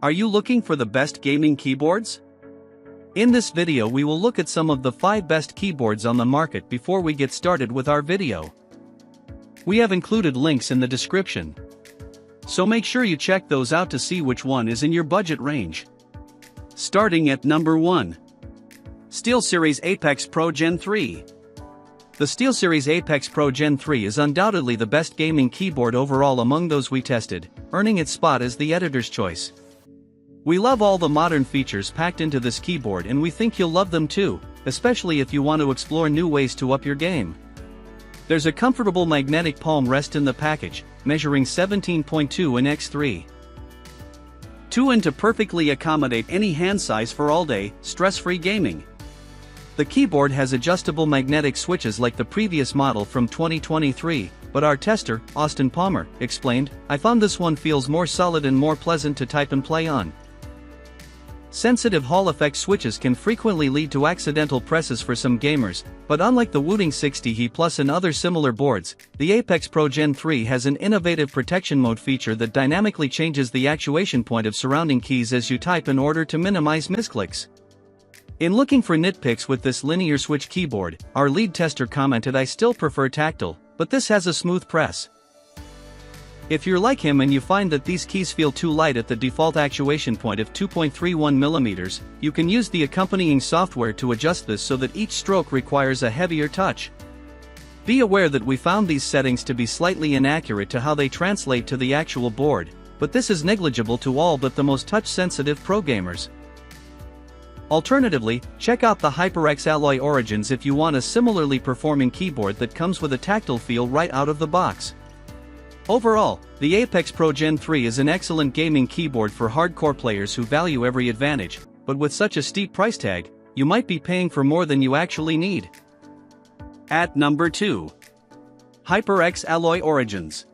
Are you looking for the best gaming keyboards? In this video we will look at some of the 5 best keyboards on the market before we get started with our video. We have included links in the description, so make sure you check those out to see which one is in your budget range. Starting at number 1. SteelSeries Apex Pro Gen 3. The SteelSeries Apex Pro Gen 3 is undoubtedly the best gaming keyboard overall among those we tested, earning its spot as the editor's choice. We love all the modern features packed into this keyboard and we think you'll love them too, especially if you want to explore new ways to up your game. There's a comfortable magnetic palm rest in the package, measuring 17.2 in x3. 2 in to perfectly accommodate any hand size for all-day, stress-free gaming. The keyboard has adjustable magnetic switches like the previous model from 2023, but our tester, Austin Palmer, explained, "I found this one feels more solid and more pleasant to type and play on." Sensitive Hall effect switches can frequently lead to accidental presses for some gamers, but unlike the Wooting 60HE Plus and other similar boards, the Apex Pro Gen 3 has an innovative protection mode feature that dynamically changes the actuation point of surrounding keys as you type in order to minimize misclicks. In looking for nitpicks with this linear switch keyboard, our lead tester commented, "I still prefer tactile, but this has a smooth press." If you're like him and you find that these keys feel too light at the default actuation point of 2.31 mm, you can use the accompanying software to adjust this so that each stroke requires a heavier touch. Be aware that we found these settings to be slightly inaccurate to how they translate to the actual board, but this is negligible to all but the most touch-sensitive pro gamers. Alternatively, check out the HyperX Alloy Origins if you want a similarly performing keyboard that comes with a tactile feel right out of the box. Overall, the Apex Pro Gen 3 is an excellent gaming keyboard for hardcore players who value every advantage, but with such a steep price tag, you might be paying for more than you actually need. At number 2. HyperX Alloy Origins.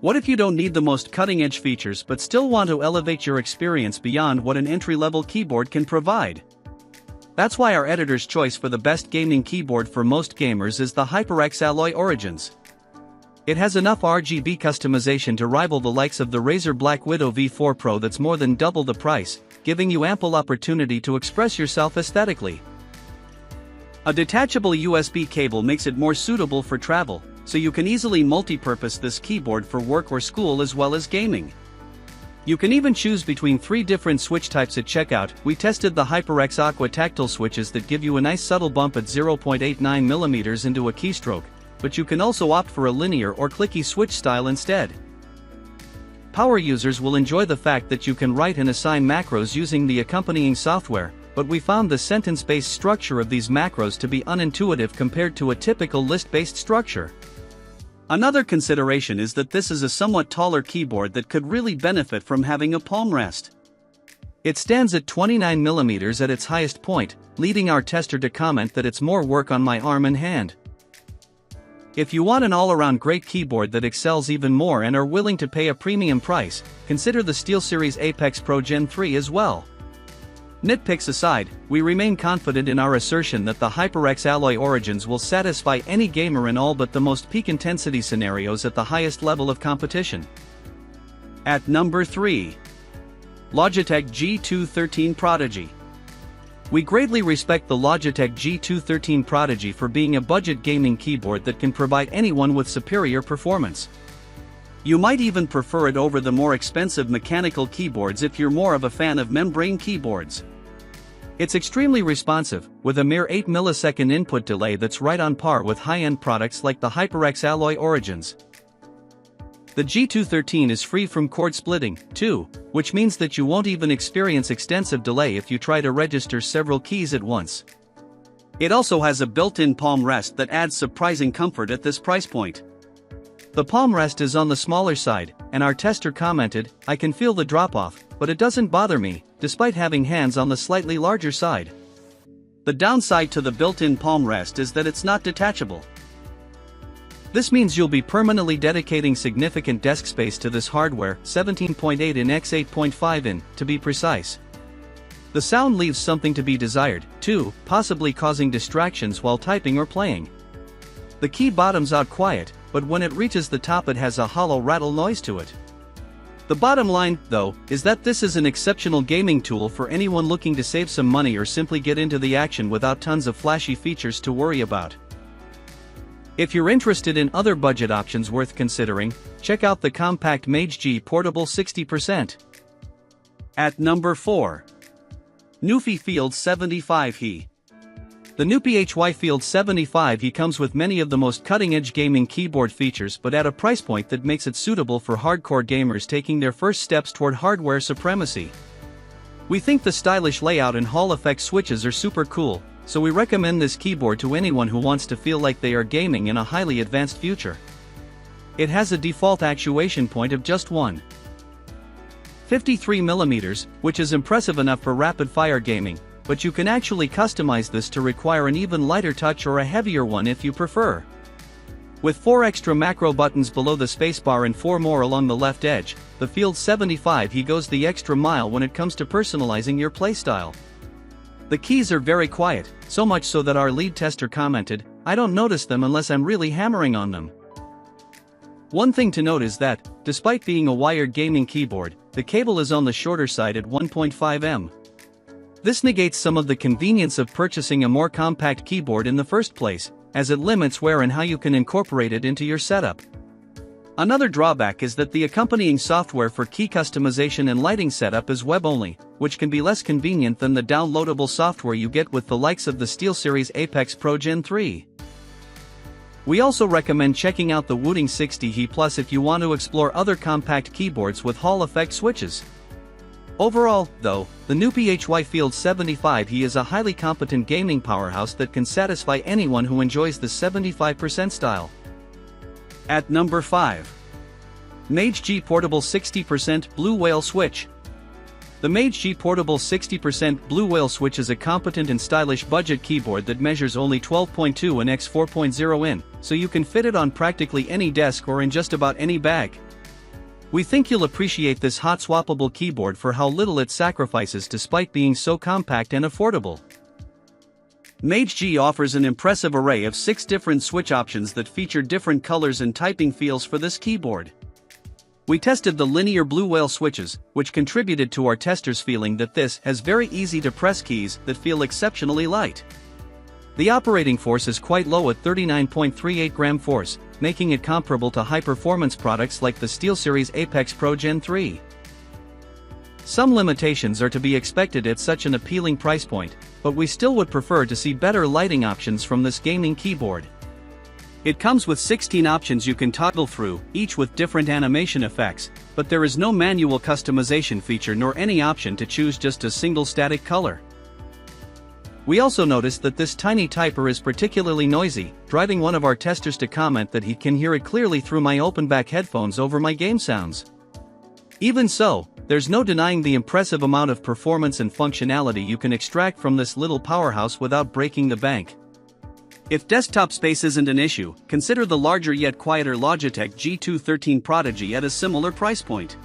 What if you don't need the most cutting-edge features but still want to elevate your experience beyond what an entry-level keyboard can provide? That's why our editor's choice for the best gaming keyboard for most gamers is the HyperX Alloy Origins. It has enough RGB customization to rival the likes of the Razer Black Widow V4 Pro that's more than double the price, giving you ample opportunity to express yourself aesthetically. A detachable USB cable makes it more suitable for travel, so you can easily multi-purpose this keyboard for work or school as well as gaming. You can even choose between 3 different switch types at checkout. We tested the HyperX Aqua tactile switches that give you a nice subtle bump at 0.89 mm into a keystroke, but you can also opt for a linear or clicky switch style instead. Power users will enjoy the fact that you can write and assign macros using the accompanying software, but we found the sentence-based structure of these macros to be unintuitive compared to a typical list-based structure. Another consideration is that this is a somewhat taller keyboard that could really benefit from having a palm rest. It stands at 29 mm at its highest point, leading our tester to comment that it's more work on my arm and hand. If you want an all-around great keyboard that excels even more and are willing to pay a premium price, consider the SteelSeries Apex Pro Gen 3 as well. Nitpicks aside, we remain confident in our assertion that the HyperX Alloy Origins will satisfy any gamer in all but the most peak intensity scenarios at the highest level of competition. At number 3. Logitech G213 Prodigy. We greatly respect the Logitech G213 Prodigy for being a budget gaming keyboard that can provide anyone with superior performance. You might even prefer it over the more expensive mechanical keyboards if you're more of a fan of membrane keyboards. It's extremely responsive, with a mere 8 millisecond input delay that's right on par with high-end products like the HyperX Alloy Origins. The G213 is free from cord splitting, too, which means that you won't even experience extensive delay if you try to register several keys at once. It also has a built-in palm rest that adds surprising comfort at this price point. The palm rest is on the smaller side, and our tester commented, "I can feel the drop-off, but it doesn't bother me, despite having hands on the slightly larger side." The downside to the built-in palm rest is that it's not detachable. This means you'll be permanently dedicating significant desk space to this hardware, 17.8 in x 8.5 in, to be precise. The sound leaves something to be desired, too, possibly causing distractions while typing or playing. The key bottoms out quiet, but when it reaches the top it has a hollow rattle noise to it. The bottom line, though, is that this is an exceptional gaming tool for anyone looking to save some money or simply get into the action without tons of flashy features to worry about. If you're interested in other budget options worth considering, check out the compact MageGee Portable 60%. At number 4. Nuphy Field75 HE. The Nuphy Field75 HE comes with many of the most cutting-edge gaming keyboard features but at a price point that makes it suitable for hardcore gamers taking their first steps toward hardware supremacy. We think the stylish layout and Hall effect switches are super cool, so we recommend this keyboard to anyone who wants to feel like they are gaming in a highly advanced future. It has a default actuation point of just 1.53mm, which is impressive enough for rapid-fire gaming, but you can actually customize this to require an even lighter touch or a heavier one if you prefer. With 4 extra macro buttons below the spacebar and 4 more along the left edge, the Field75 HE goes the extra mile when it comes to personalizing your playstyle. The keys are very quiet, so much so that our lead tester commented, "I don't notice them unless I'm really hammering on them." One thing to note is that, despite being a wired gaming keyboard, the cable is on the shorter side at 1.5 mm. This negates some of the convenience of purchasing a more compact keyboard in the first place, as it limits where and how you can incorporate it into your setup. Another drawback is that the accompanying software for key customization and lighting setup is web-only, which can be less convenient than the downloadable software you get with the likes of the SteelSeries Apex Pro Gen 3. We also recommend checking out the Wooting 60 HE Plus if you want to explore other compact keyboards with Hall effect switches. Overall, though, the Nuphy Field75 HE is a highly competent gaming powerhouse that can satisfy anyone who enjoys the 75% style. At number 5. MageGee Portable 60% Blue Whale Switch. The MageGee Portable 60% Blue Whale Switch is a competent and stylish budget keyboard that measures only 12.2 in x 4.0 in, so you can fit it on practically any desk or in just about any bag. We think you'll appreciate this hot swappable keyboard for how little it sacrifices despite being so compact and affordable. MageGee offers an impressive array of 6 different switch options that feature different colors and typing feels for this keyboard. We tested the linear Blue Whale switches, which contributed to our testers feeling that this has very easy to press keys that feel exceptionally light. The operating force is quite low at 39.38 gram force, making it comparable to high-performance products like the SteelSeries Apex Pro Gen 3. Some limitations are to be expected at such an appealing price point, but we still would prefer to see better lighting options from this gaming keyboard. It comes with 16 options you can toggle through, each with different animation effects, but there is no manual customization feature nor any option to choose just a single static color. We also noticed that this tiny typer is particularly noisy, driving one of our testers to comment that he can hear it clearly through my open-back headphones over my game sounds. Even so, there's no denying the impressive amount of performance and functionality you can extract from this little powerhouse without breaking the bank. If desktop space isn't an issue, consider the larger yet quieter Logitech G213 Prodigy at a similar price point.